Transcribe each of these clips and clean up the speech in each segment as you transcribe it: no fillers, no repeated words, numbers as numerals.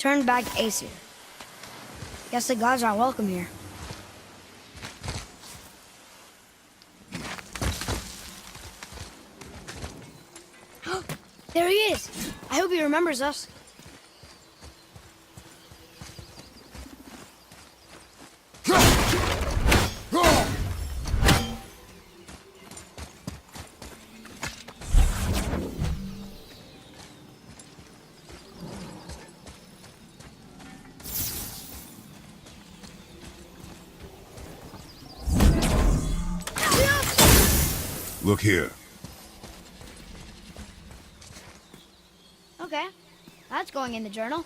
turned back Aesir. Guess the gods aren't welcome here. There he is! I hope he remembers us. Look here. Okay, that's going in the journal.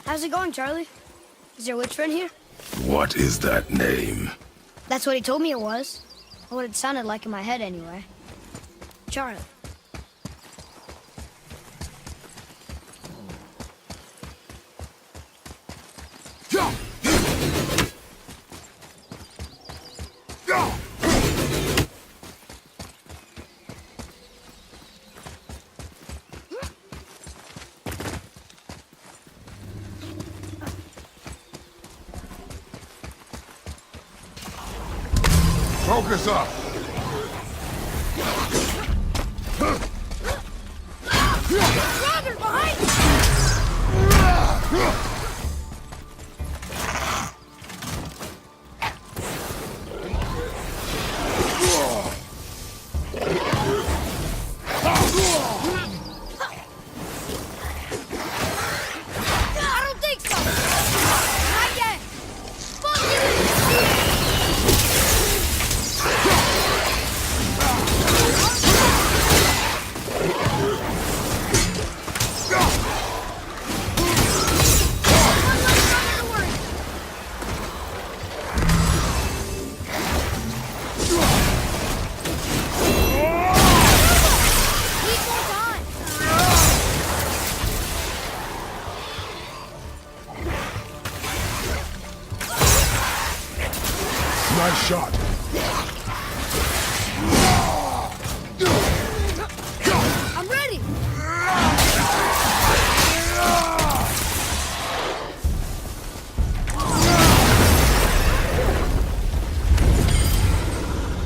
How's it going, Charlie? Is your witch friend here? What is that name? That's what he told me it was. Or what it sounded like in my head, anyway. Charlie. Focus up! Roger, behind you! I don't think so! Not yet! Fuck Nice shot. I'm ready!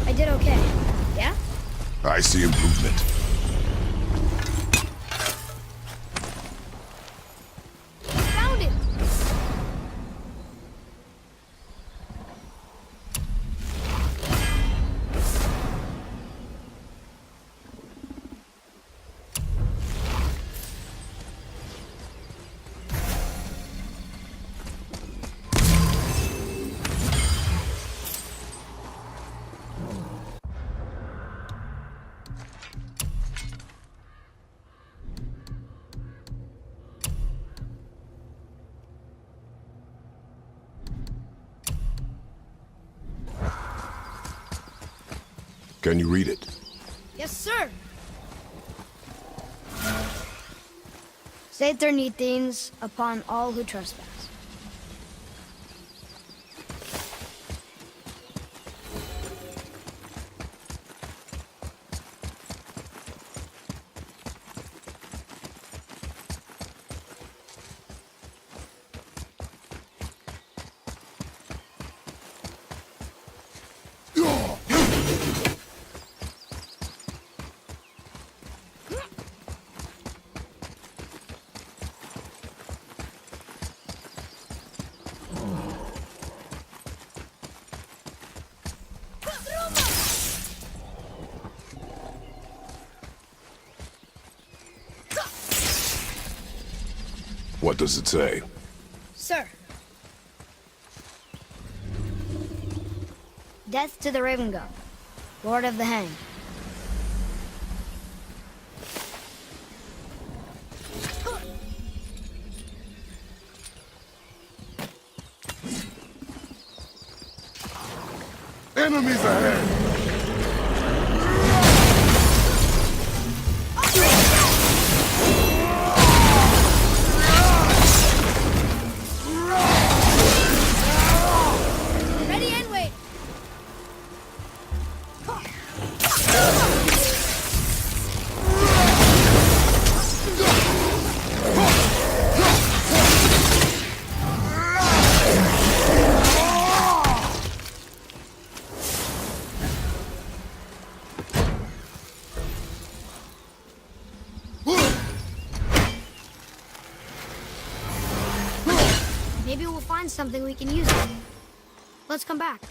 I did okay. Yeah? I see improvement. Found it! Can you read it? Yes, sir! Saith their things upon all who trespass. What does it say? Sir. Death to the Raven God, Lord of the Hang. Enemies ahead! find something we can use it. Let's come back.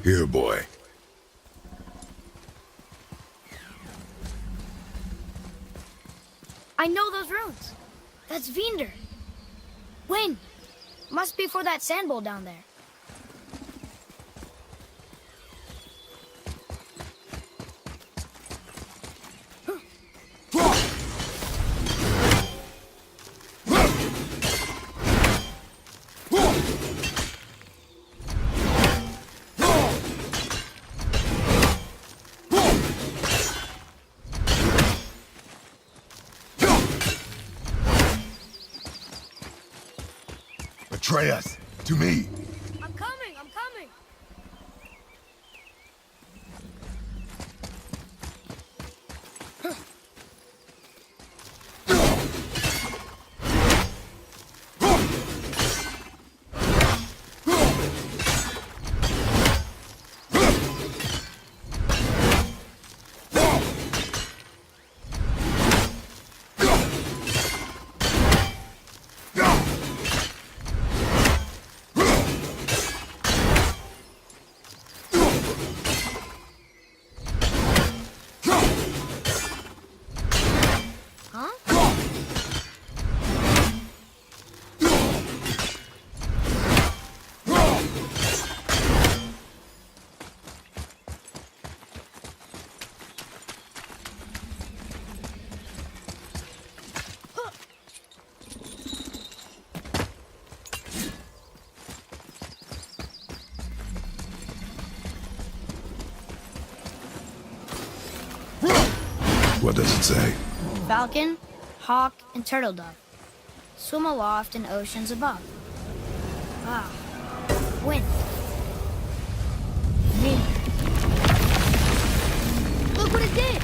Here, boy. I know those runes. That's Vinder. When? Must be for that sand bowl down there. Atreus, to me. I'm coming, I'm coming. What does it say? Falcon, hawk, and turtle dove swim aloft in oceans above. Ah, wind. Wind. Look what it did!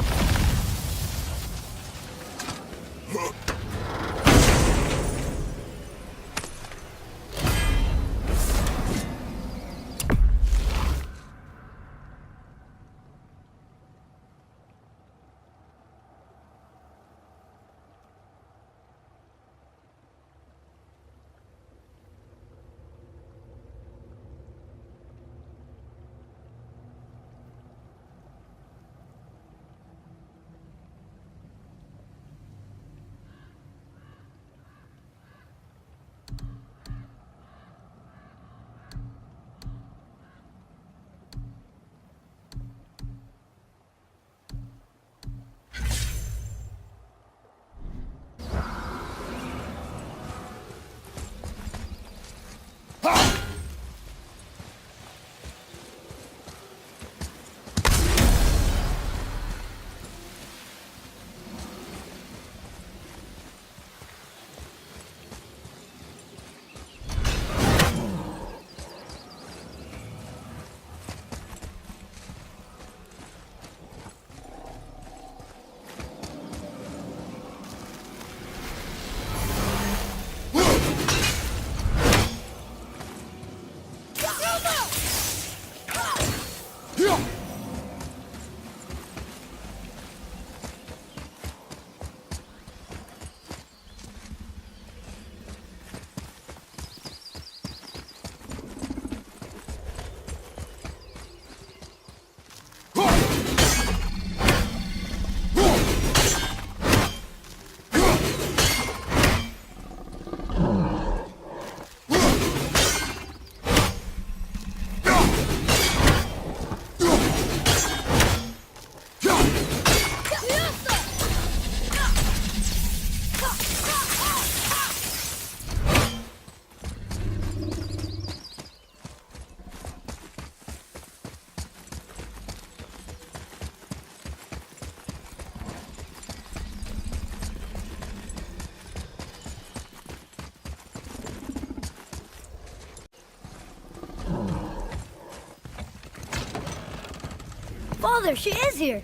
Father, she is here!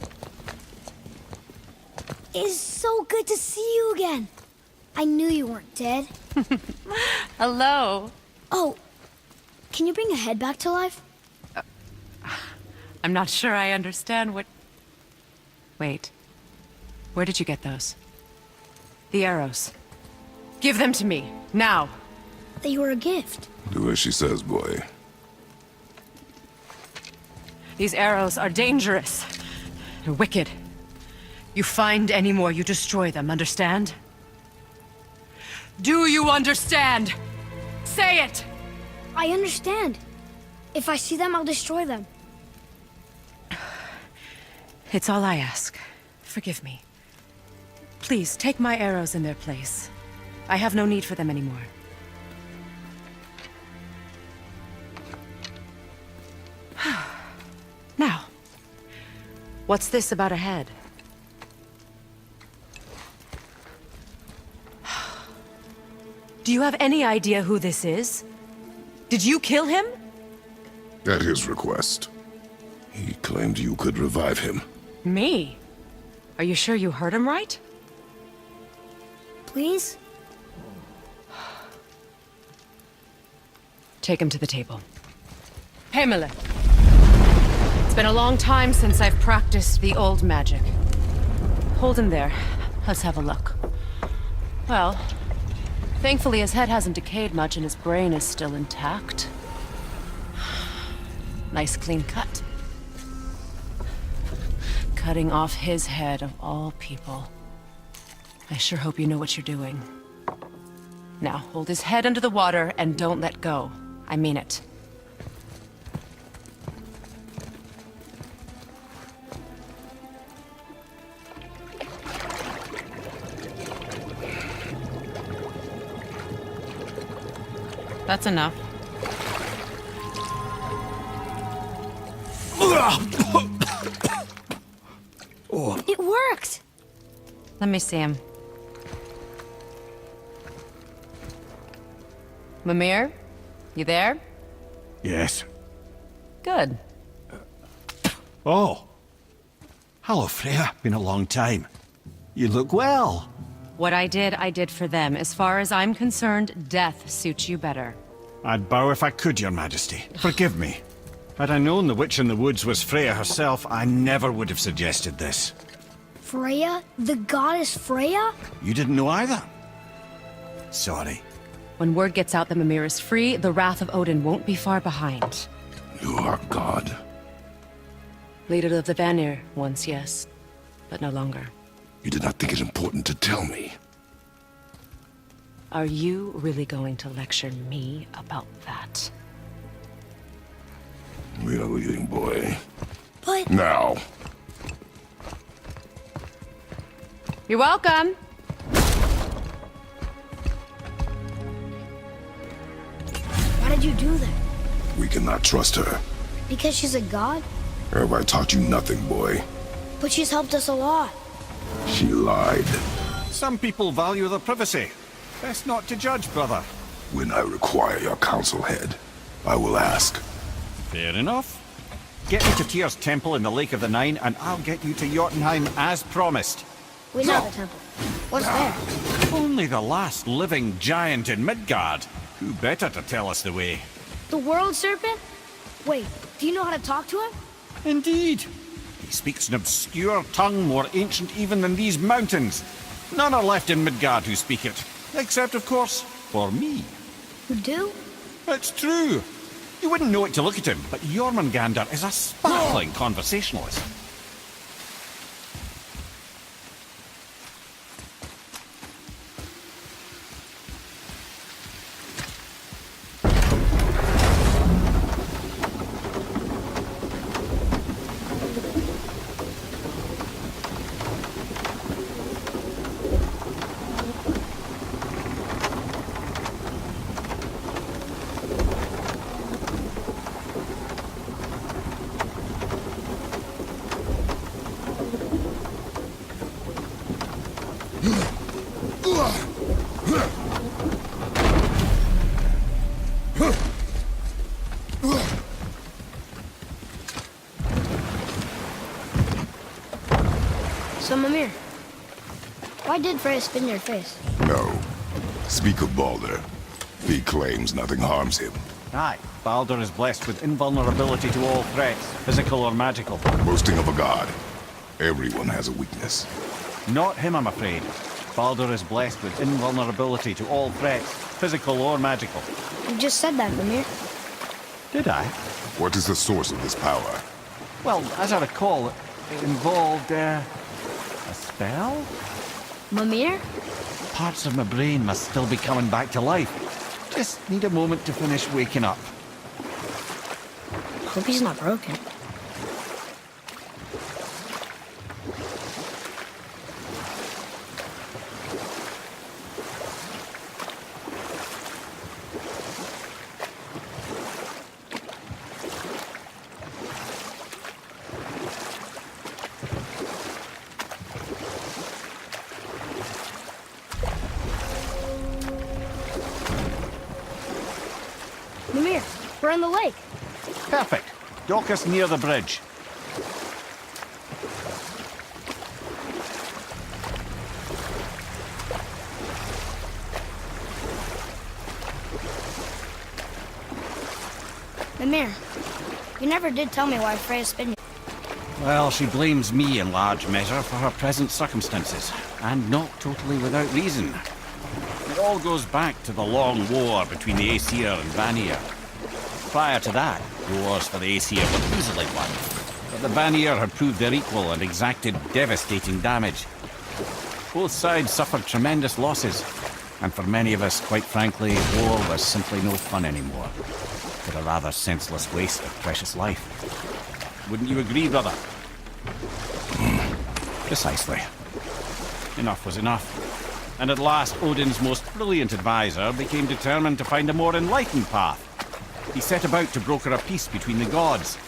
It's so good to see you again. I knew you weren't dead. Hello. Oh, can you bring a head back to life? I'm not sure I understand what... Wait. Where did you get those? The arrows. Give them to me, now. They were a gift. Do as she says, boy. These arrows are dangerous. They're wicked. You find any more, you destroy them, understand? Do you understand? Say it! I understand. If I see them, I'll destroy them. It's all I ask. Forgive me. Please, take my arrows in their place. I have no need for them anymore. Now, what's this about a head? Do you have any idea who this is? Did you kill him? At his request. He claimed you could revive him. Me? Are you sure you heard him right? Please? Take him to the table. Pamela. It's been a long time since I've practiced the old magic. Hold him there. Let's have a look. Well, thankfully his head hasn't decayed much and his brain is still intact. Nice clean cut. Cutting off his head of all people. I sure hope you know what you're doing. Now, hold his head under the water and don't let go. I mean it. That's enough. It worked! Let me see him. Mimir? You there? Yes. Good. Oh. Hello, Freya. Been a long time. You look well. What I did for them. As far as I'm concerned, death suits you better. I'd bow if I could, Your Majesty. Forgive me. Had I known the witch in the woods was Freya herself, I never would have suggested this. Freya? The goddess Freya? You didn't know either? Sorry. When word gets out that Mimir is free, the wrath of Odin won't be far behind. You are God. Leader of the Vanir, once, yes. But no longer. You did not think it important to tell me. Are you really going to lecture me about that? We are leaving, boy. But... Now. You're welcome! Why did you do that? We cannot trust her. Because she's a god? Have I taught you nothing, boy? But she's helped us a lot. She lied. Some people value their privacy. Best not to judge, brother. When I require your council head, I will ask. Fair enough. Get me to Tyr's temple in the Lake of the Nine, and I'll get you to Jotunheim as promised. We know the temple. What's there? Only the last living giant in Midgard. Who better to tell us the way? The world serpent? Wait, do you know how to talk to him? Indeed. He speaks an obscure tongue more ancient even than these mountains. None are left in Midgard who speak it. Except, of course, for me. You do? It's true. You wouldn't know it to look at him, but Jormungandr is a sparkling conversationalist. So, Mimir, why did Freya spin your face? No. Speak of Baldur. He claims nothing harms him. Aye, Baldur is blessed with invulnerability to all threats, physical or magical. Boasting of a god. Everyone has a weakness. Not him, I'm afraid. Baldur is blessed with invulnerability to all threats, physical or magical. You just said that, Mimir. Did I? What is the source of this power? Well, as I recall, it involved, a spell? Mimir? Parts of my brain must still be coming back to life. Just need a moment to finish waking up. Hope he's not broken. Mimir, we're in the lake. Perfect. Dock us near the bridge. Mimir, you never did tell me why Freya spin you. Well, she blames me in large measure for her present circumstances, and not totally without reason. It all goes back to the long war between the Aesir and Vanir. Prior to that, wars for the Aesir were easily won, but the Vanir had proved their equal and exacted devastating damage. Both sides suffered tremendous losses, and for many of us, quite frankly, war was simply no fun anymore, but a rather senseless waste of precious life. Wouldn't you agree, brother? Precisely. Enough was enough. And at last, Odin's most brilliant advisor became determined to find a more enlightened path. He set about to broker a peace between the gods.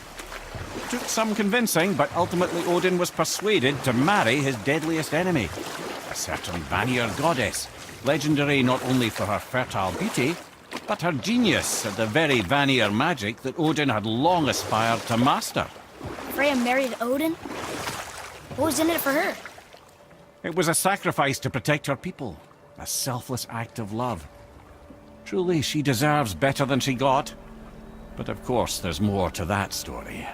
It took some convincing, but ultimately Odin was persuaded to marry his deadliest enemy, a certain Vanir goddess, legendary not only for her fertile beauty, but her genius at the very Vanir magic that Odin had long aspired to master. Freya married Odin? What was in it for her? It was a sacrifice to protect her people, a selfless act of love. Truly, she deserves better than she got. But of course, there's more to that story.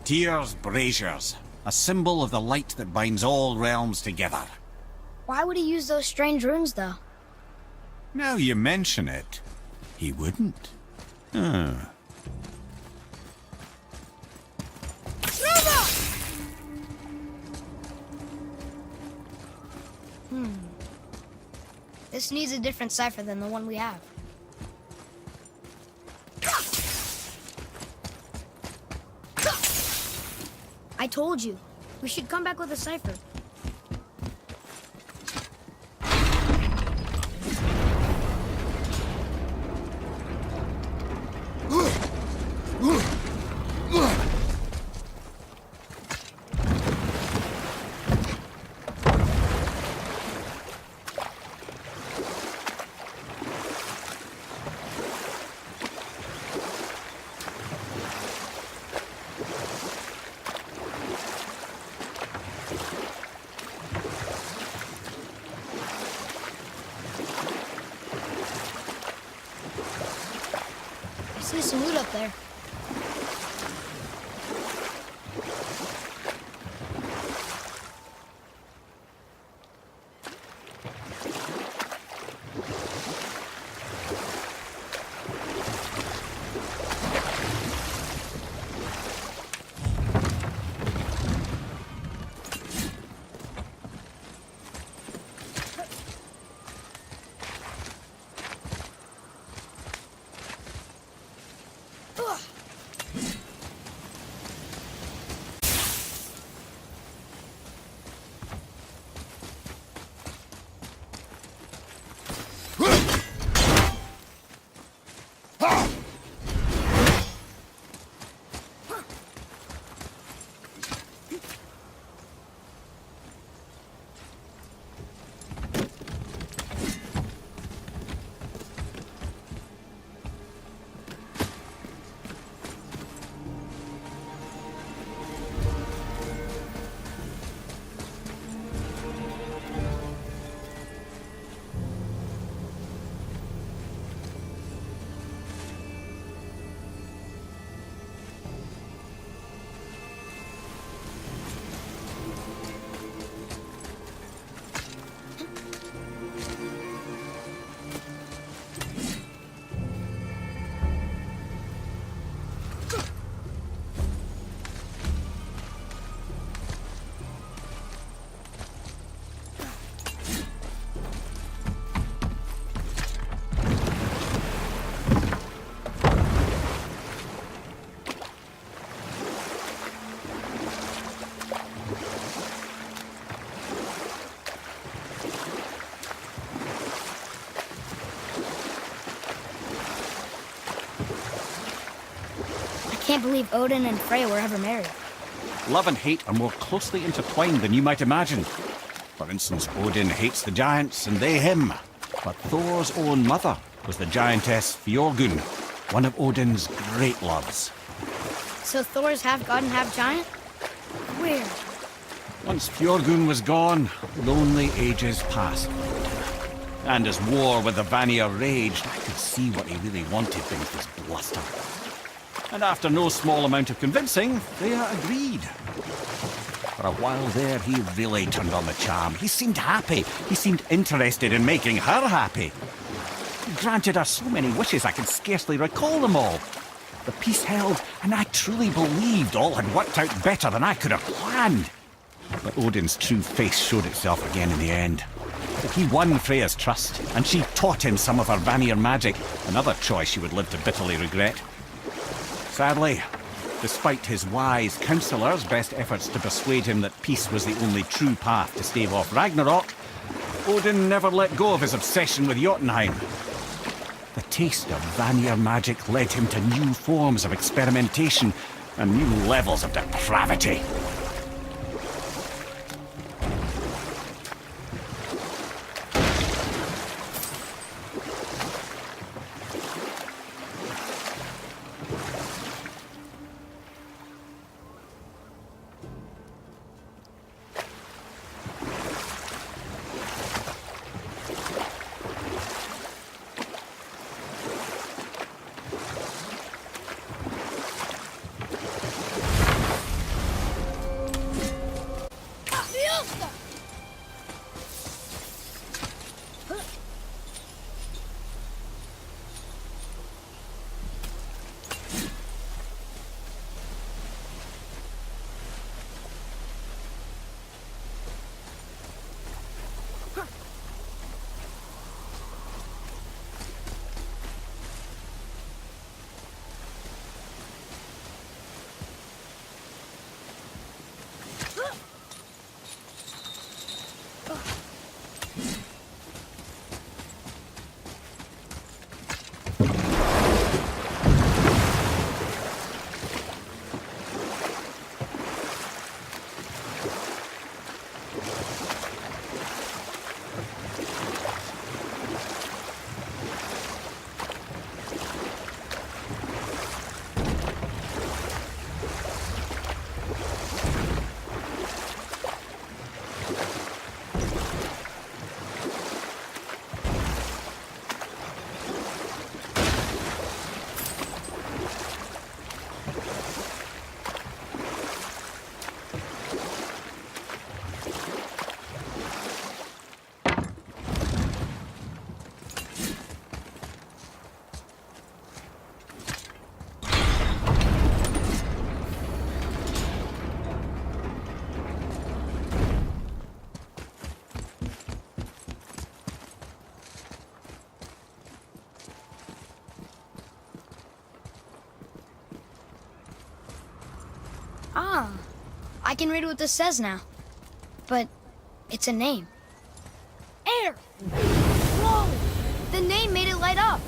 Tyr's braziers, a symbol of the light that binds all realms together. Why would he use those strange runes, though? Now you mention it, he wouldn't. This needs a different cipher than the one we have. I told you. We should come back with a cipher. I see some loot up there. Ugh. can't believe Odin and Freya were ever married. Love and hate are more closely intertwined than you might imagine. For instance, Odin hates the giants and they him. But Thor's own mother was the giantess Fjorgun, one of Odin's great loves. So Thor's half god and half giant? Weird. Once Fjorgun was gone, lonely ages passed for Odin. And as war with the Vanir raged, I could see what he really wanted beneath his bluster. And after no small amount of convincing, Freya agreed. For a while there, he really turned on the charm. He seemed happy. He seemed interested in making her happy. He granted her so many wishes I could scarcely recall them all. The peace held, and I truly believed all had worked out better than I could have planned. But Odin's true face showed itself again in the end. He won Freya's trust, and she taught him some of her Vanir magic, another choice she would live to bitterly regret. Sadly, despite his wise counsellors' best efforts to persuade him that peace was the only true path to stave off Ragnarok, Odin never let go of his obsession with Jotunheim. The taste of Vanir magic led him to new forms of experimentation and new levels of depravity. Ah, I can read what this says now. But it's a name. Air! Whoa! The name made it light up.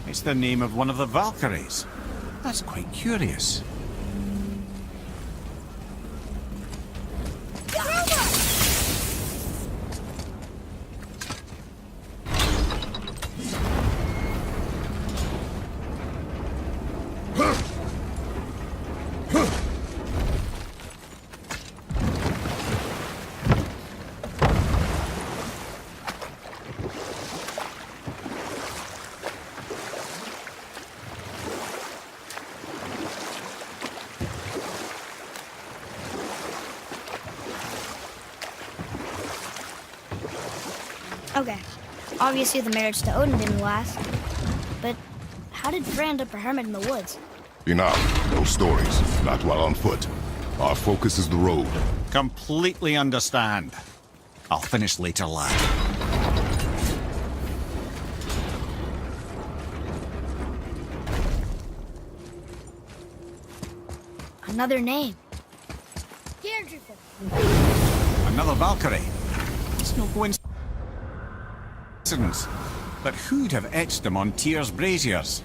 It's the name of one of the Valkyries. That's quite curious. Okay, obviously the marriage to Odin didn't last. But how did Freya end up a hermit in the woods? Enough. No stories. Not while on foot. Our focus is the road. Completely understand. I'll finish later, lad. Another name. Another Valkyrie. It's no coincidence. But who'd have etched them on Tyr's braziers?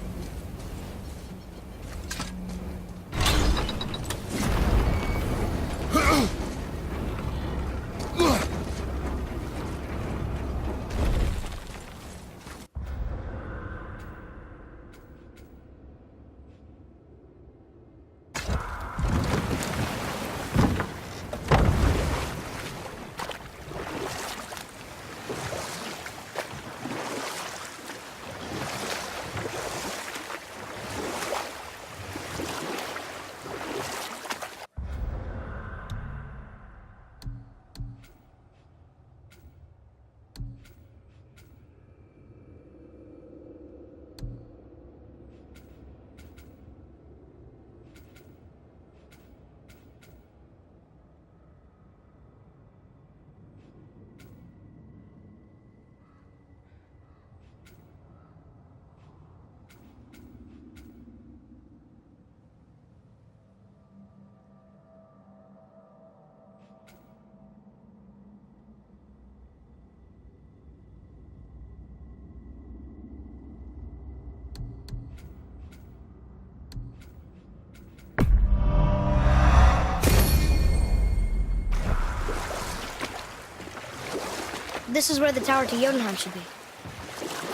this is where the tower to Jotunheim should be.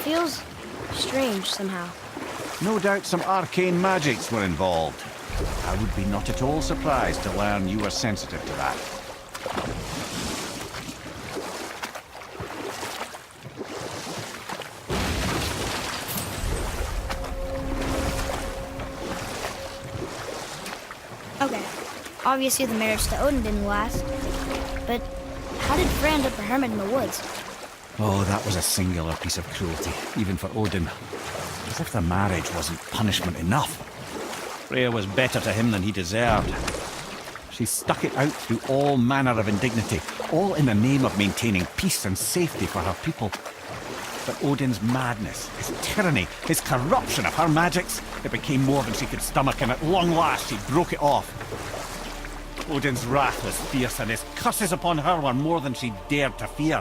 Feels strange somehow. No doubt some arcane magics were involved. I would be not at all surprised to learn you were sensitive to that. Okay, obviously the marriage to Odin didn't last. But how did Frey end up a hermit in the woods? Oh, that was a singular piece of cruelty, even for Odin. As if the marriage wasn't punishment enough. Freya was better to him than he deserved. She stuck it out through all manner of indignity, all in the name of maintaining peace and safety for her people. But Odin's madness, his tyranny, his corruption of her magics, it became more than she could stomach, and at long last she broke it off. Odin's wrath was fierce, and his curses upon her were more than she dared to fear.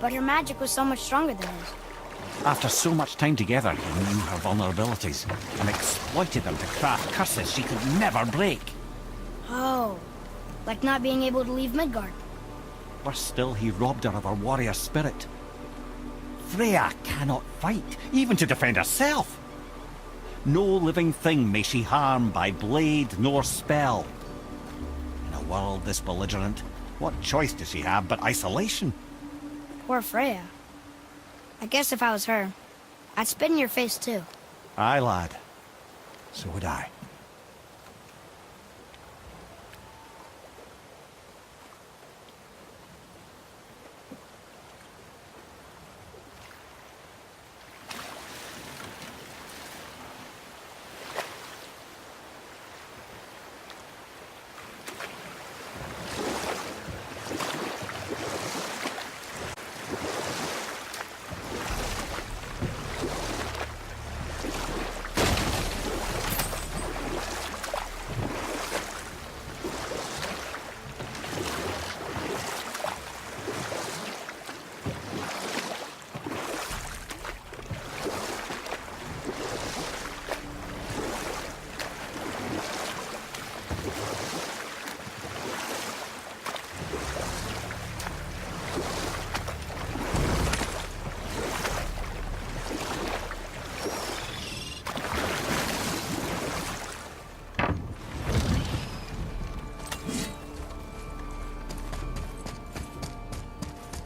But her magic was so much stronger than his. After so much time together, he knew her vulnerabilities and exploited them to craft curses she could never break. Oh, like not being able to leave Midgard. Worse still, he robbed her of her warrior spirit. Freya cannot fight, even to defend herself. No living thing may she harm by blade nor spell. In a world this belligerent, what choice does she have but isolation? Poor Freya. I guess if I was her, I'd spit in your face too. Aye, lad. So would I.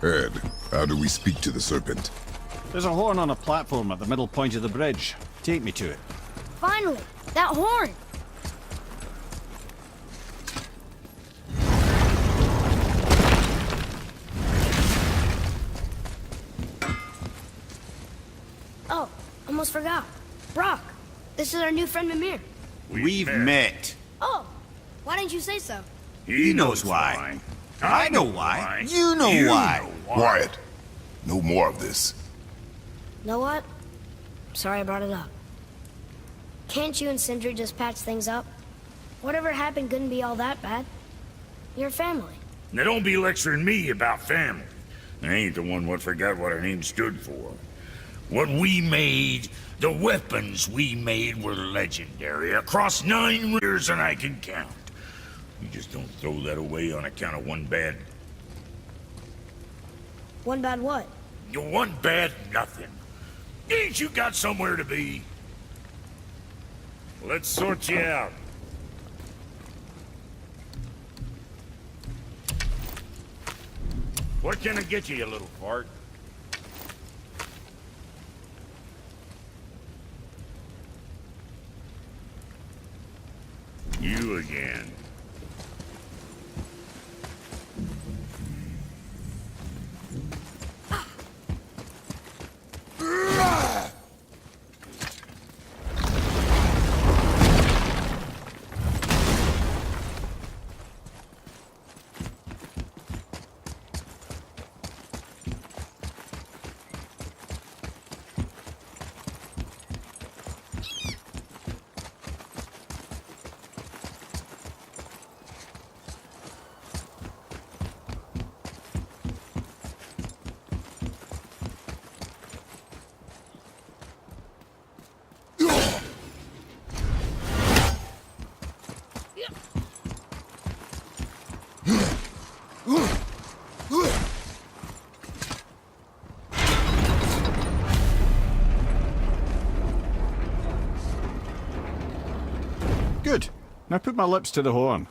Ed, how do we speak to the serpent? There's a horn on a platform at the middle point of the bridge. Take me to it. Finally, that horn! Oh, almost forgot. Brock, this is our new friend Mimir. We've met. Oh, why didn't you say so? He knows why. I know why. You know why. Quiet. No more of this. Know what? Sorry I brought it up. Can't you and Sindri just patch things up? Whatever happened couldn't be all that bad. You're family. Now don't be lecturing me about family. I ain't the one what forgot what our name stood for. What we made, the weapons we made were legendary across 9 years and I can count. You just don't throw that away on account of one bad... One bad what? One bad nothing. Ain't you got somewhere to be? Let's sort you out. What can I get you, you little fart? You again. Now put my lips to the horn.